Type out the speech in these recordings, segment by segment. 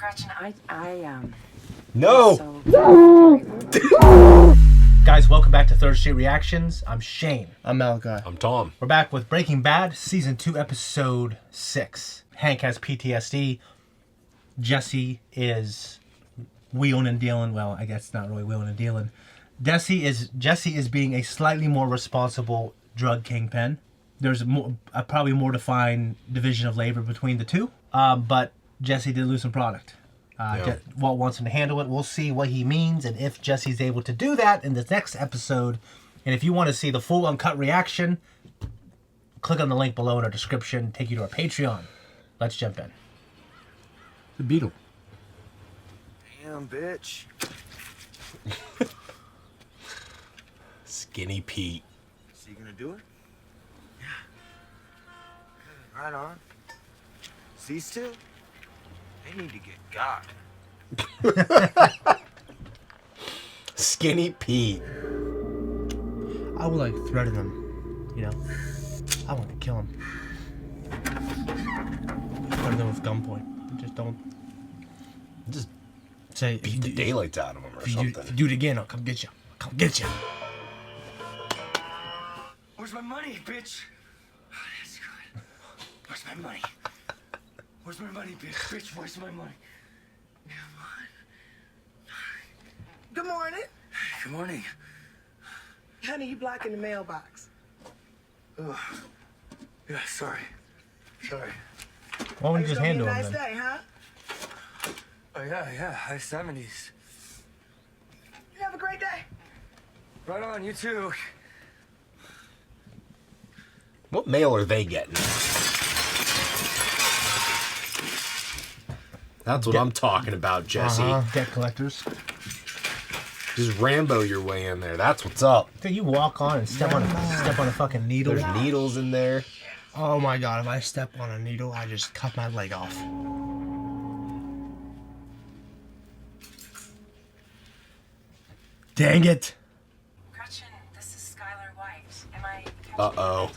Gretchen, No! Guys, welcome back to Third Street Reactions. I'm Shane. I'm Malachi. I'm Tom. We're back with Breaking Bad, Season 2, Episode 6. Hank has PTSD. Jesse is wheeling and dealing. Well, I guess not really wheeling and dealing. Jesse is being a slightly more responsible drug kingpin. There's a probably more defined division of labor between the two. But Jesse did lose some product. Walt wants him to handle it. We'll see what he means and if Jesse's able to do that in the next episode. And if you want to see the full uncut reaction, click on the link below in our description. Take you to our Patreon. Let's jump in. The Beetle. Damn, bitch. Skinny Pete. Is he gonna do it? Yeah. Right on. These two, they need to get got. Skinny Pete. I would like threaten him, you know. I want to kill him. Threaten him with gunpoint. Just don't. Just Say beat the daylights out of him or if you something. do it again, I'll come get you. I'll come get you. Where's my money, bitch? Oh, that's good. Where's my money? Where's my money, bitch? Bitch, where's my money? Come on. Good morning. Good morning. Honey, you blocking the mailbox. Oh. Yeah, sorry. Sorry. Why don't you It's just gonna be handle a him nice then? day, huh? Oh, yeah, high 70s. You have a great day. Right on, you too. What mail are they getting? That's what I'm talking about, Jesse. Debt collectors. Just Rambo your way in there. That's what's up. Dude, you walk on and step on a fucking needle. There's needles in there. Oh my god, if I step on a needle, I just cut my leg off. Dang it! Gretchen, this is Skylar White. Am I? Uh-oh.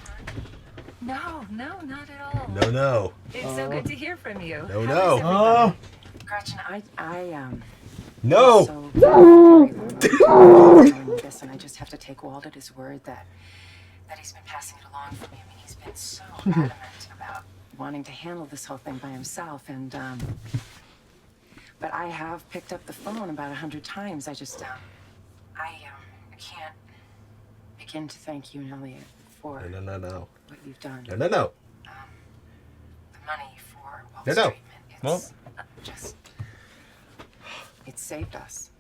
No, not at all. No. It's so good to hear from you. No. Oh, Gretchen, No! so telling you this, and I just have to take Walt at his word that he's been passing it along for me. I mean, he's been so adamant about wanting to handle this whole thing by himself, and but I have picked up the phone about 100 times. I can't begin to thank you and Elliot for No. what you've done. No. The money for Walt's No. treatment. It's it saved us.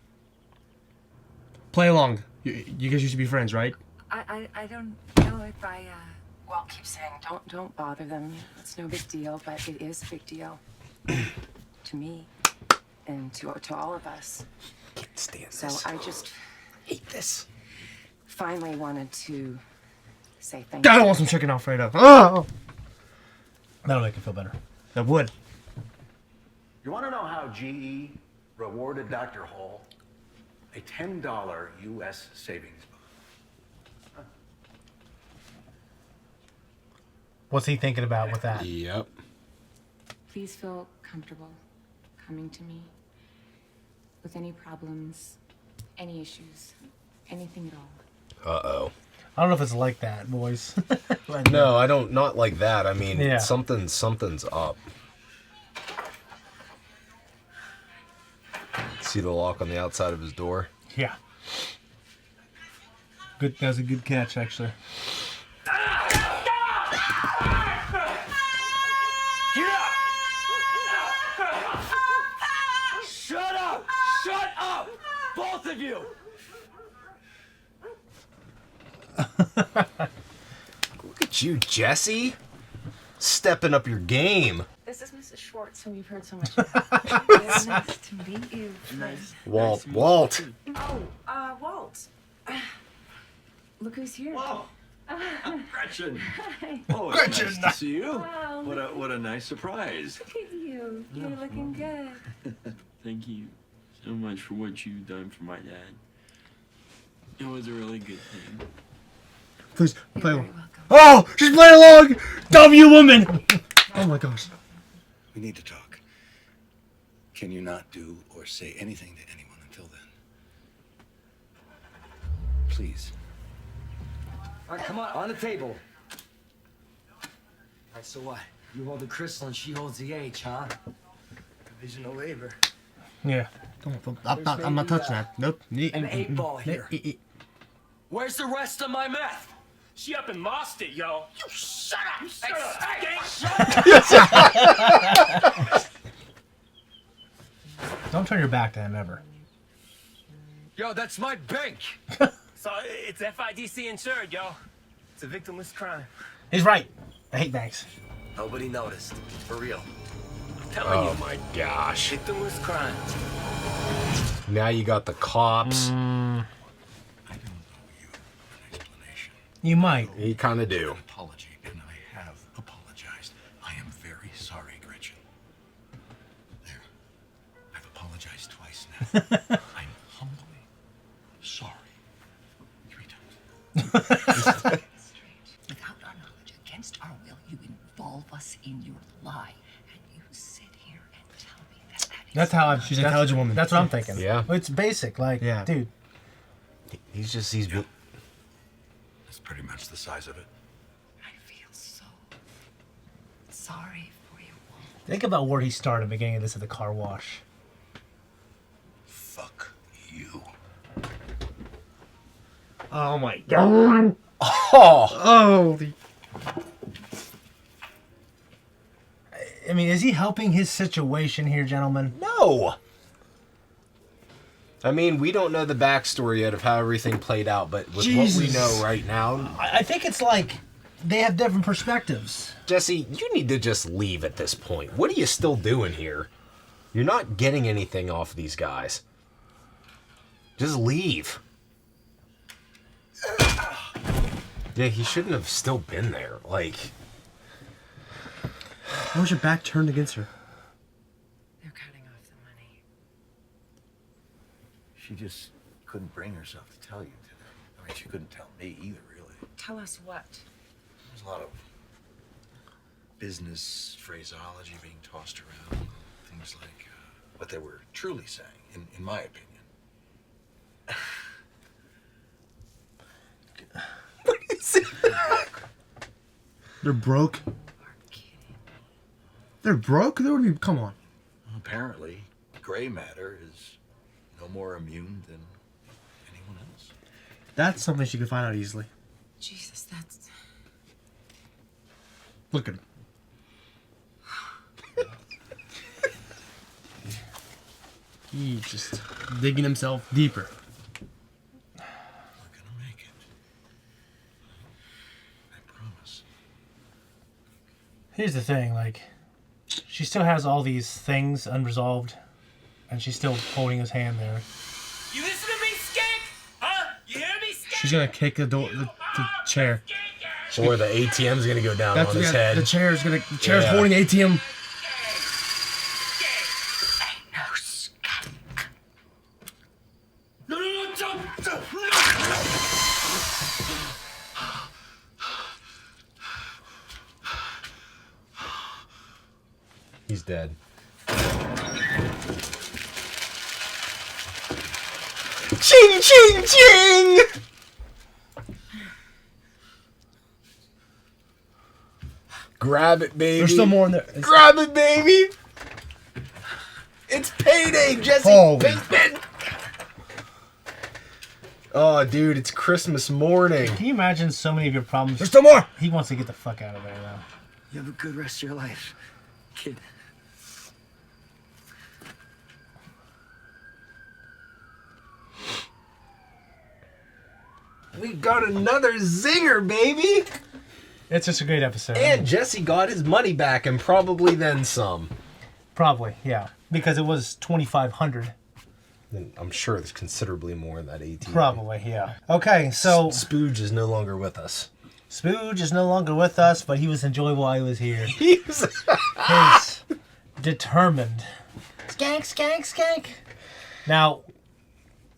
Play along. You guys used to be friends, right? I don't know if I Walt keeps saying don't bother them. It's no big deal, but it is a big deal to me and to all of us. Can't stand So this. I just hate this. finally wanted to say thank God, I you. want some chicken Alfredo. Oh! that'll make it feel better. That would. You want to know how GE rewarded Dr. Hall? A $10 U.S. savings bonus. What's he thinking about with that? Yep. Please feel comfortable coming to me with any problems, any issues, anything at all. Uh-oh. I don't know if it's like that, boys. No, I don't. Not like that. I mean, Yeah. something's up. See the lock on the outside of his door? Yeah. Good. That was a good catch, actually. Shut up! Shut up! Both of you! Look at you, Jesse. Stepping up your game. This is Mrs. Schwartz, whom you've heard so much about. It's nice to meet you. Walt. Oh, Walt. Look who's here. Whoa! Gretchen! Hi. Oh, it's nice to see you. Wow. What a nice surprise. Look at you. You're looking good. Thank you so much for what you've done for my dad. It was a really good thing. Please, You're play very along. welcome. Oh, she's playing along! W woman! Oh my gosh. We need to talk. Can you not do or say anything to anyone until then? Please. All right, come on the table. All right, so what? You hold the crystal and she holds the H, huh? Division of labor. Yeah. I'm not touching that. Nope. An 8-ball here. Where's the rest of my meth? She up and lost it, yo. You shut up! You shut up. Don't turn your back to him ever. Yo, that's my bank. So it's FIDC insured, yo. It's a victimless crime. He's right. I hate banks. Nobody noticed. For real. I'm telling you, my gosh. victimless crime. Now you got the cops. I don't owe you an explanation. You might. You kind of do. An apology, and I have apologized. I am very sorry, Gretchen. There. I've apologized twice now. I'm humbly sorry. 3 times. Without our knowledge, against our will, you involve us in your lie. And you sit here and tell me that that is... That's how I'm... She's an intelligent woman. That's what I'm thinking. Yeah. It's basic. Like, Yeah. dude. He's That's pretty much the size of it. I feel so sorry for you. Think about where he started at the beginning of this at the car wash. Fuck you. Oh my god. Oh! Holy. I mean, is he helping his situation here, gentlemen? No! I mean, we don't know the backstory yet of how everything played out, but with what we know right now... I think it's like they have different perspectives. Jesse, you need to just leave at this point. What are you still doing here? You're not getting anything off these guys. Just leave. Yeah, he shouldn't have still been there. Like... Why was your back turned against her? They're cutting off the money. She just couldn't bring herself to tell you today. I mean, she couldn't tell me either, really. Tell us what? There's a lot of business phraseology being tossed around. Things like what they were truly saying, in my opinion. What is it? They're broke. They're broke? They would be. Come on. Apparently, gray matter is no more immune than anyone else. That's something she could find out easily. Jesus, that's... Look at him. He's just digging himself deeper. We're gonna make it. I promise. Here's the thing, like, she still has all these things unresolved, and she's still holding his hand there. You listen to me, skank? Huh? You hear me, skank? She's gonna kick the door, the chair. Or the ATM's gonna go down That's on his head. The chair's gonna. The chair's Yeah. holding ATM. No, don't. He's dead. Ching, ching, ching! Grab it, baby. There's still more in there. Grab it, baby! It's payday, Jesse Holy. Pinkman! Oh, dude, it's Christmas morning. Can you imagine so many of your problems? There's still more. He wants to get the fuck out of there, though. You have a good rest of your life, kid. We got another zinger, baby! It's just a great episode. And Jesse got his money back and probably then some. Probably, yeah. Because it was $2,500. And I'm sure there's considerably more in that ATM. Probably, yeah. Okay, so... Spooge is no longer with us. Spooge is no longer with us, but he was enjoyable while he was here. He's He's determined. Skank, skank, skank. Now,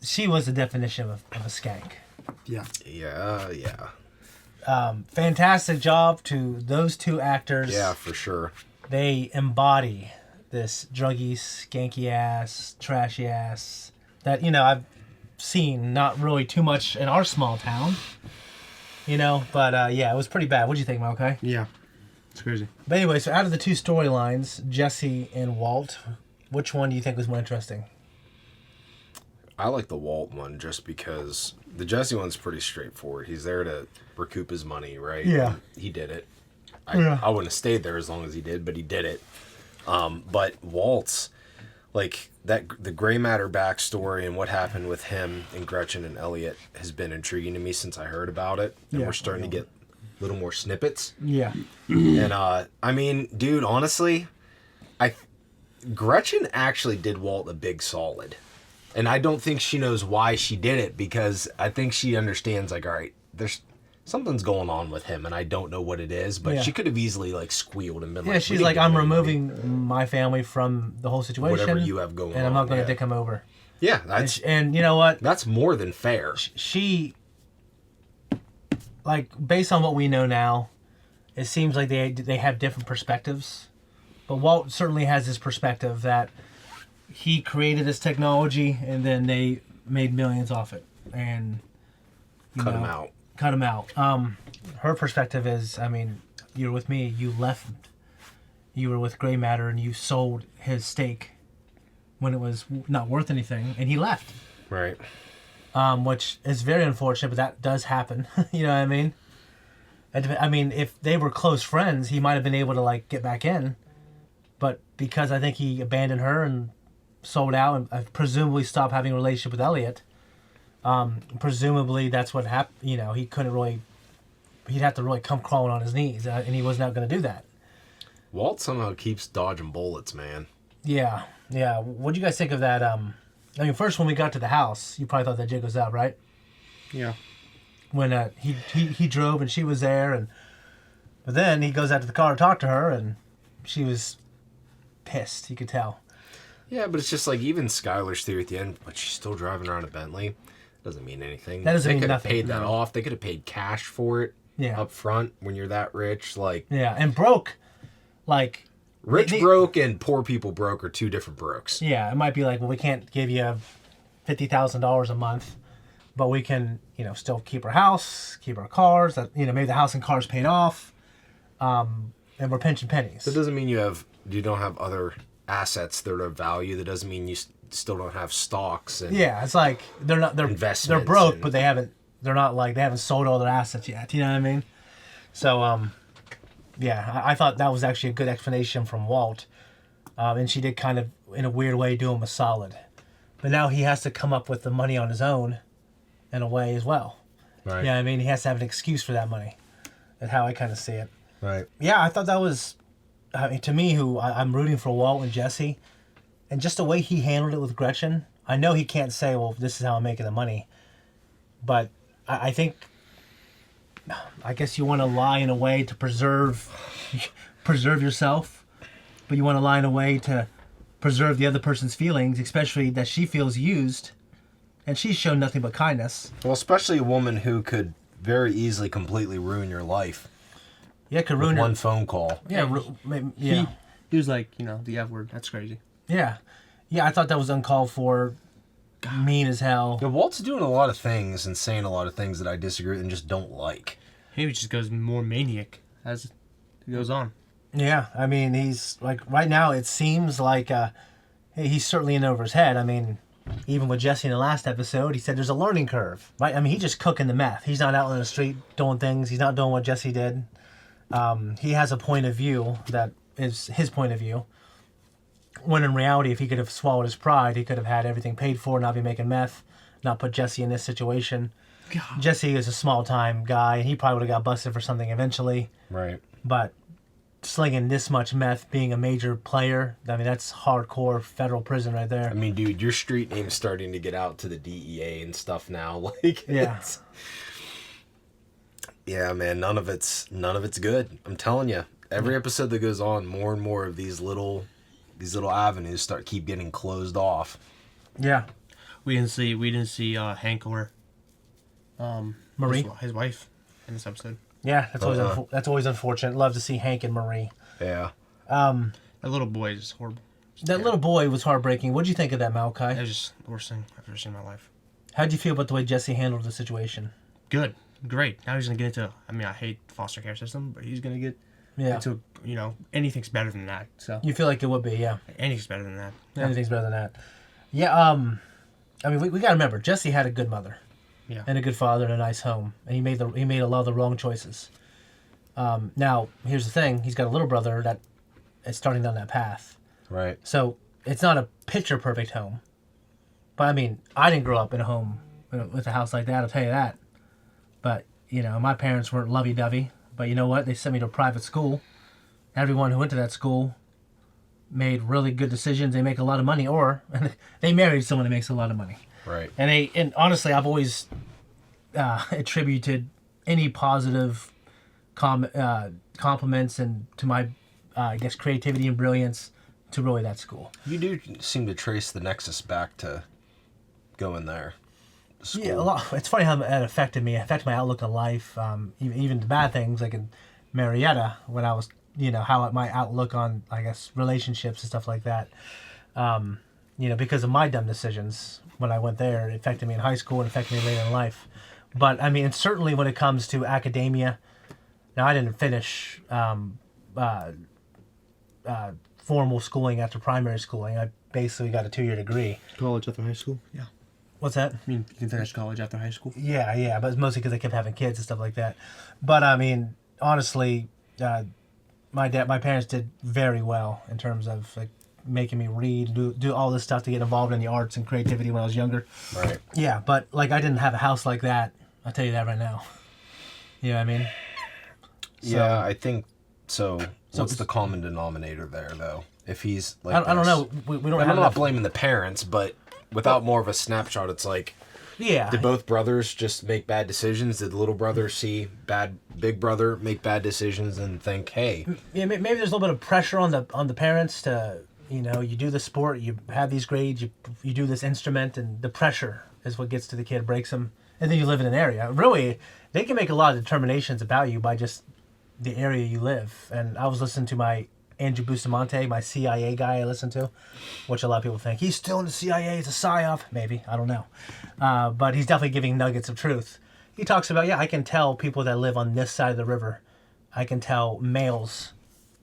she was the definition of a skank. Yeah. Yeah. Fantastic job to those two actors. Yeah, for sure. They embody this druggy, skanky ass, trashy ass that, you know, I've seen not really too much in our small town. You know, but yeah, it was pretty bad. What'd you think, Malachi? Yeah. It's crazy. But anyway, so out of the two storylines, Jesse and Walt, which one do you think was more interesting? I like the Walt one just because the Jesse one's pretty straightforward. He's there to recoup his money, right? Yeah. And he did it. I wouldn't have stayed there as long as he did, but he did it. But Walt's, like, the gray matter backstory and what happened with him and Gretchen and Elliot has been intriguing to me since I heard about it. And we're starting to get a little more snippets. Yeah. And, I mean, dude, honestly, Gretchen actually did Walt a big solid. And I don't think she knows why she did it, because I think she understands, like, all right, there's something's going on with him, and I don't know what it is, but she could have easily, like, squealed and been like... Yeah, she's like, I'm removing my family from the whole situation. Whatever you have going on. And I'm not going to dick him over. Yeah, that's... And you know what? That's more than fair. She... Like, based on what we know now, it seems like they have different perspectives. But Walt certainly has this perspective that he created this technology and then they made millions off it. And... Cut him out. Cut him out. Her perspective is, I mean, you were with me, you left, you were with Gray Matter, and you sold his stake when it was not worth anything, and he left. Right. Which is very unfortunate, but that does happen. You know what I mean? I mean, if they were close friends, he might have been able to, like, get back in, but because I think he abandoned her and sold out and presumably stopped having a relationship with Elliot, presumably that's what happened. You know, he couldn't really, he'd have to really come crawling on his knees, and he was not going to do that. Walt somehow keeps dodging bullets, man. Yeah. What do you guys think of that? I mean, first when we got to the house, you probably thought that jig was up, right? Yeah. When he drove and she was there, but then he goes out to the car to talk to her, and she was pissed. You could tell. Yeah, but it's just like even Skylar's theory at the end, but she's still driving around a Bentley. Doesn't mean anything. That doesn't mean nothing. They could have paid that off. They could have paid cash for it. Yeah. Up front when you're that rich, like. Yeah, and broke, like. Rich broke and poor people broke are two different brokes. Yeah, it might be like, well, we can't give you $50,000 a month, but we can, you know, still keep our house, keep our cars. That, you know, maybe the house and cars paid off, and we're pinching pennies. That doesn't mean you don't have other assets that are of value. That doesn't mean you still don't have stocks. And yeah, it's like they're broke, but they haven't sold all their assets yet. You know what I mean? So yeah, I thought that was actually a good explanation from Walt, and she did kind of in a weird way do him a solid, but now he has to come up with the money on his own, in a way as well. Right. Yeah, I mean, he has to have an excuse for that money. That's how I kind of see it. Right. Yeah, I thought that was, I mean, to me, I'm rooting for Walt and Jesse. And just the way he handled it with Gretchen, I know he can't say, well, this is how I'm making the money. But I think, I guess you want to lie in a way to preserve yourself. But you want to lie in a way to preserve the other person's feelings, especially that she feels used. And she's shown nothing but kindness. Well, especially a woman who could very easily completely ruin your life. Yeah, could ruin one phone call. Yeah, yeah. He was like, you know, the F word. That's crazy. Yeah. Yeah, I thought that was uncalled for. Mean as hell. Yeah, Walt's doing a lot of things and saying a lot of things that I disagree with and just don't like. He just goes more maniac as it goes on. Yeah, I mean, he's like, right now it seems like he's certainly in over his head. I mean, even with Jesse in the last episode, he said there's a learning curve, right? I mean, he's just cooking the meth. He's not out on the street doing things. He's not doing what Jesse did. He has a point of view that is his point of view. When in reality, if he could have swallowed his pride, he could have had everything paid for, not be making meth, not put Jesse in this situation. God. Jesse is a small-time guy, and he probably would have got busted for something eventually. Right. But slinging this much meth, being a major player, I mean, that's hardcore federal prison right there. I mean, dude, your street name's starting to get out to the DEA and stuff now. Like, yeah. Yeah, man, none of it's good. I'm telling you, every episode that goes on, more and more of these little avenues keep getting closed off. Yeah. We didn't see Hank or Marie, his wife, in this episode. Yeah, that's always unfortunate. Love to see Hank and Marie. Yeah. That little boy is horrible. That little boy was heartbreaking. What'd you think of that, It Malachi? was just the worst thing I've ever seen in my life. How'd you feel about the way Jesse handled the situation? Good. Great. Now he's going to get into, I mean, I hate foster care system, but he's going to get into, anything's better than that. So You feel like it would be, yeah. anything's better than that. Anything's better than that. Yeah, I mean, we got to remember, Jesse had a good mother. Yeah. And a good father and a nice home. And he made a lot of the wrong choices. Now, here's the thing. He's got a little brother that is starting down that path. Right. So, it's not a picture-perfect home. But, I mean, I didn't grow up in a home with a house like that, I'll tell you that. But, my parents weren't lovey-dovey. But you know what? They sent me to a private school. Everyone who went to that school made really good decisions. They make a lot of money. Or they married someone who makes a lot of money. Right. And honestly, I've always attributed any positive compliments and to my, creativity and brilliance to really that school. You do seem to trace the nexus back to going there. School. Yeah, a lot. It's funny how that affected me. It affected my outlook on life. Even the bad things, like in Marietta, when I was, how my outlook on, relationships and stuff like that. Because of my dumb decisions when I went there, it affected me in high school and affected me later in life. But I mean, certainly when it comes to academia, now I didn't finish formal schooling after primary schooling. I basically got a 2-year degree. College after high school? Yeah. What's that? I mean, you can finish college after high school? Yeah, but it's mostly because I kept having kids and stuff like that. But I mean, honestly, my parents did very well in terms of making me read, do all this stuff to get involved in the arts and creativity when I was younger. Right. Yeah, but I didn't have a house like that. I'll tell you that right now. You know what I mean? Yeah, I think so. What's the common denominator there, though? If he's like, I don't know. We don't. I'm have not enough. blaming the parents, but without more of a snapshot, it's like, Yeah. did both brothers just make bad decisions? Did the little brother see big brother make bad decisions and think, hey, Yeah, maybe there's a little bit of pressure on the parents to, you do the sport, you have these grades, you do this instrument, and the pressure is what gets to the kid, breaks them. And then you live in an area. Really, they can make a lot of determinations about you by just the area you live. And I was listening to my Andrew Bustamante, my CIA guy I listen to, which a lot of people think, he's still in the CIA, he's a psyop. Maybe, I don't know. But he's definitely giving nuggets of truth. He talks about, I can tell people that live on this side of the river. I can tell males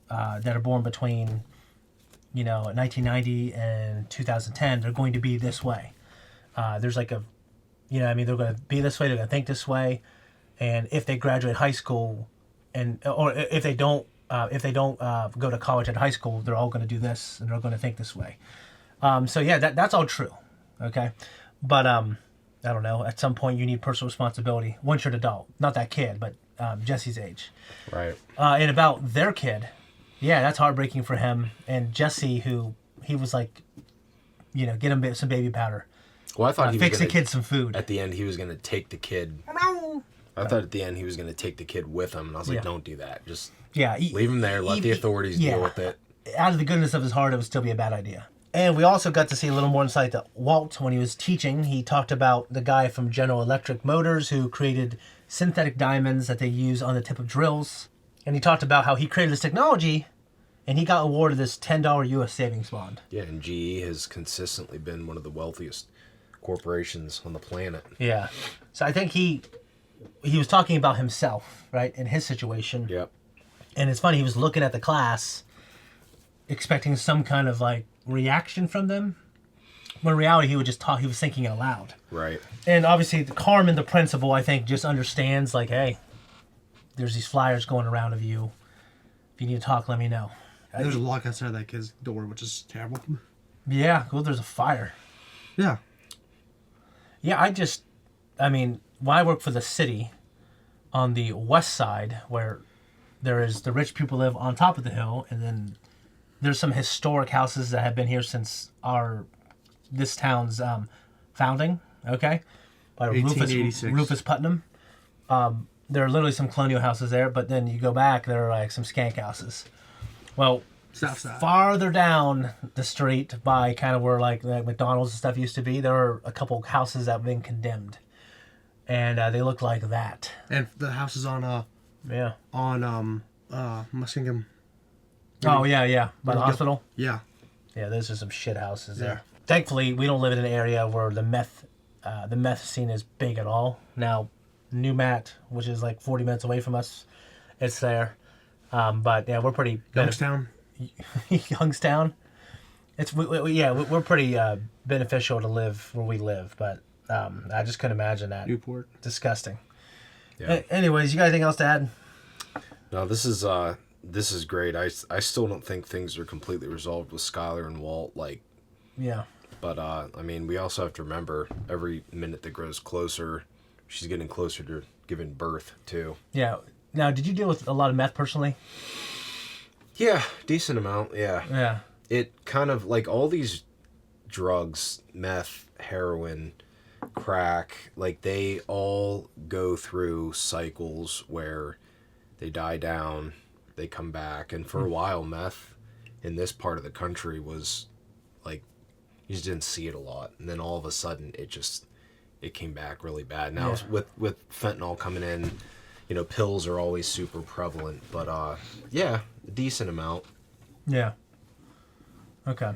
that are born between, 1990 and 2010, they're going to be this way. There's they're going to be this way, they're going to think this way. And if they graduate high school, or if they don't go to college at high school, they're all going to do this and they're going to think this way. That's all true. Okay. But, I don't know, at some point you need personal responsibility once you're an adult, not that kid, but Jesse's age. right? And about their kid, that's heartbreaking for him. And Jesse, who he was like, get him some baby powder. Well, I thought he was Fix the gonna, kid some food. At the end, he was going to take the kid. I thought at the end he was going to take the kid with him, and I was like, don't do that. Just leave him there. Let the authorities deal with it. Out of the goodness of his heart, it would still be a bad idea. And we also got to see a little more insight to Walt when he was teaching. He talked about the guy from General Electric Motors who created synthetic diamonds that they use on the tip of drills. And he talked about how he created this technology, and he got awarded this $10 U.S. savings bond. Yeah, and GE has consistently been one of the wealthiest corporations on the planet. Yeah. So I think he was talking about himself, right, in his situation. Yep. And it's funny, he was looking at the class, expecting some kind of reaction from them. When in reality, he was thinking out loud. Right. And obviously, Carmen, the principal, I think, just understands, hey, there's these flyers going around of you. If you need to talk, let me know. There's a lock outside that kid's door, which is terrible. Yeah, well, there's a fire. Yeah. Yeah, when I work for the city on the west side, where there is the rich people live on top of the hill, and then there's some historic houses that have been here since this town's founding, okay? By 1886. Rufus Putnam. There are literally some colonial houses there, but then you go back, there are some skank houses. Well, Southside. farther down the street by kind of where the McDonald's and stuff used to be, there are a couple houses that have been condemned. And they look like that. And the house is on Muskingum. Oh, yeah. By the hospital? Yeah. Yeah, those are some shit houses there. Thankfully, we don't live in an area where the meth scene is big at all. Now, New Matt, which is like 40 minutes away from us, it's there. But yeah, we're pretty... Youngstown? Youngstown? We're pretty beneficial to live where we live, but I just couldn't imagine that. Newport. Disgusting. Yeah. Anyways, you got anything else to add? No, this is great. I still don't think things are completely resolved with Skylar and Walt. Yeah. But I mean, we also have to remember every minute that grows closer, she's getting closer to giving birth too. Yeah. Now, did you deal with a lot of meth personally? Yeah, decent amount. Yeah. Yeah. It kind of like all these drugs, meth, heroin, crack, like they all go through cycles where they die down, they come back, and for a while, meth in this part of the country was like you just didn't see it a lot, and then all of a sudden it came back really bad. Now with fentanyl coming in, you know, pills are always super prevalent, but yeah, a decent amount. Yeah. Okay.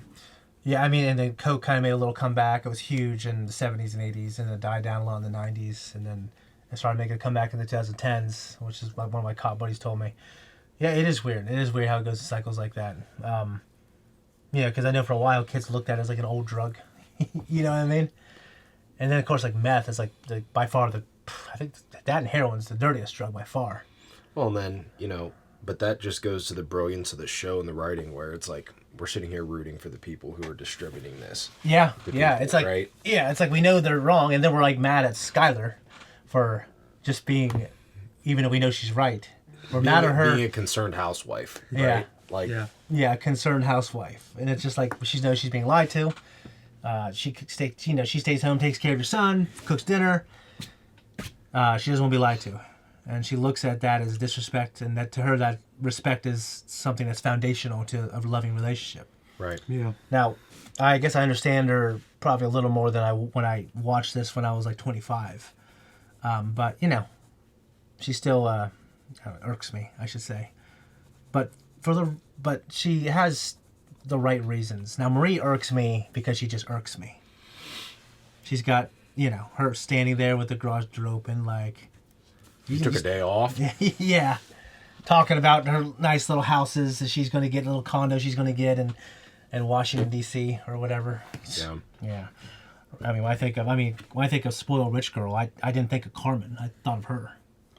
Yeah, I mean, and then Coke kind of made a little comeback. It was huge in the 70s and 80s, and then died down a lot in the 90s, and then it started making a comeback in the 2010s, which is like one of my cop buddies told me. Yeah, it is weird. It is weird how it goes in cycles like that. Yeah, because I know for a while kids looked at it as like an old drug. You know what I mean? And then, of course, like meth is like by far I think that and heroin's the dirtiest drug by far. Well, and then, you know, but that just goes to the brilliance of the show and the writing, where it's like we're sitting here rooting for the people who are distributing this. Yeah, people, it's like right? Yeah, it's like we know they're wrong, and then we're like mad at Skylar for just being, even though we know she's right. We're mad at her being a concerned housewife. Right? Yeah, like concerned housewife, and it's just like she knows she's being lied to. She stays home, takes care of your son, cooks dinner. She doesn't want to be lied to. And she looks at that as disrespect, and that to her, that respect is something that's foundational to a loving relationship. Right. Yeah. Now, I guess I understand her probably a little more than when I watched this when I was like 25. But, you know, she still irks me, I should say. But she has the right reasons. Now, Marie irks me because she just irks me. She's got, you know, her standing there with the garage door open, like... You took a day off? Yeah. Talking about her nice little houses that she's going to get, a little condo she's going to get in Washington, D.C. or whatever. Yeah. Yeah. I mean, when I think of spoiled rich girl, I didn't think of Carmen. I thought of her.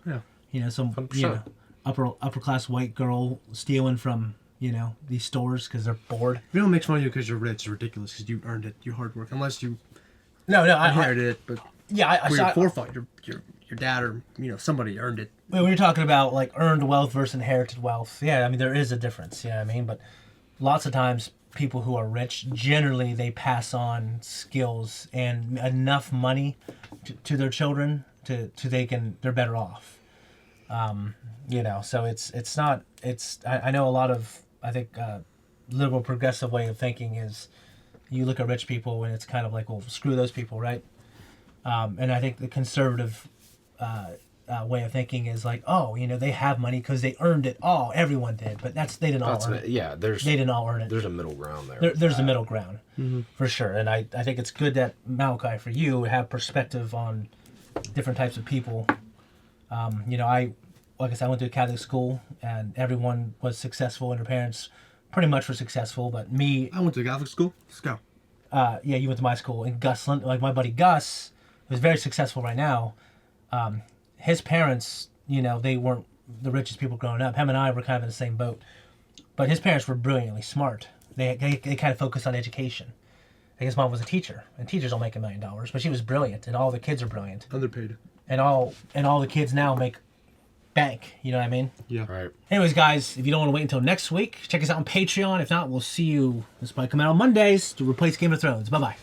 Yeah. You know, some 100%. You know, upper class white girl stealing from, you know, these stores because they're bored. If you don't make fun of you because you're rich, it's ridiculous because you earned it. You hard work. Unless you I inherited it, but yeah, I saw your forethought. Your dad or, you know, somebody earned it. When you're talking about like earned wealth versus inherited wealth, yeah, I mean there is a difference. You know what I mean? But lots of times people who are rich, generally they pass on skills and enough money to their children they're better off. You know, so I know a lot of, I think liberal progressive way of thinking is you look at rich people and it's kind of like, well, screw those people, right? And I think the conservative way of thinking is like, oh, you know, they have money because they earned it. Oh, everyone did, but they didn't all earn it. Yeah, they didn't all earn it. There's a middle ground there. There's a middle ground, for sure. And I think it's good that Malachi, for you, have perspective on different types of people. You know, like I said, I went to a Catholic school, and everyone was successful, and their parents pretty much were successful. But me, I went to a Catholic school. Let's go. Yeah, you went to my school in Gusland. Like my buddy Gus, who's very successful right now. His parents, you know, they weren't the richest people growing up. Him and I were kind of in the same boat. But his parents were brilliantly smart. They kind of focused on education. Like his mom was a teacher, and teachers don't make $1 million, but she was brilliant, and all the kids are brilliant. Underpaid. And all the kids now make bank. You know what I mean? Yeah. Right. Anyways, guys, if you don't want to wait until next week, check us out on Patreon. If not, we'll see you. This might come out on Mondays to replace Game of Thrones. Bye-bye.